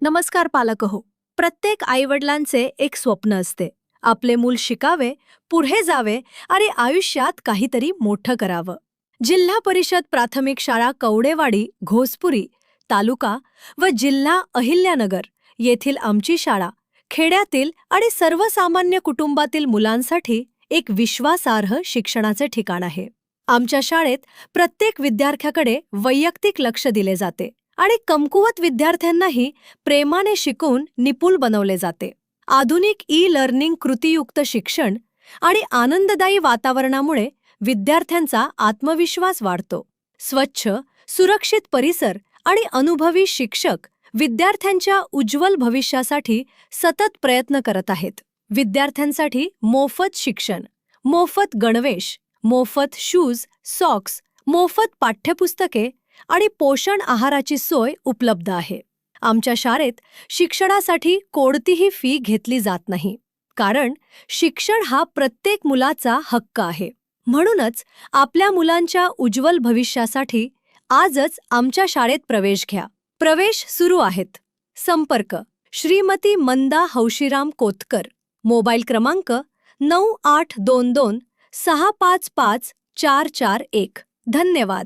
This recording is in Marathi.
नमस्कार पालक हो. प्रत्येक आईवडिलांचे एक स्वप्न असते. आपले मूल शिकावे, पुढे जावे आणि आयुष्यात काहीतरी मोठं करावं. जिल्हा परिषद प्राथमिक शाळा कवडेवाडी, घोसपुरी, तालुका व जिल्हा अहिल्यानगर येथील आमची शाळा खेड्यातील आणि सर्वसामान्य कुटुंबातील मुलांसाठी एक विश्वासार्ह शिक्षणाचे ठिकाण आहे. आमच्या शाळेत प्रत्येक विद्यार्थ्याकडे वैयक्तिक लक्ष दिले जाते आणि कमकुवत विद्यार्थ्यांनाही प्रेमाने शिकवून निपुण बनवले जाते. आधुनिक ई-लर्निंग कृतीयुक्त शिक्षण आणि आनंददायी वातावरणामुळे विद्यार्थ्यांचा आत्मविश्वास वाढतो. स्वच्छ, सुरक्षित परिसर आणि अनुभवी शिक्षक विद्यार्थ्यांच्या उज्ज्वल भविष्यासाठी सतत प्रयत्न करत आहेत. विद्यार्थ्यांसाठी मोफत शिक्षण, मोफत गणवेश, मोफत शूज, सॉक्स, मोफत पाठ्यपुस्तके आणि पोषण आहाराची सोय उपलब्ध आहे. आमच्या शाळेत शिक्षणासाठी कोणतीही फी घेतली जात नाही, कारण शिक्षण हा प्रत्येक मुलाचा हक्क आहे. म्हणूनच आपल्या मुलांच्या उज्ज्वल भविष्यासाठी आजच आमच्या शाळेत प्रवेश घ्या. प्रवेश सुरू आहेत. संपर्क श्रीमती मंदा हौशीराम कोतकर. मोबाईल क्रमांक 9822 655 441. धन्यवाद.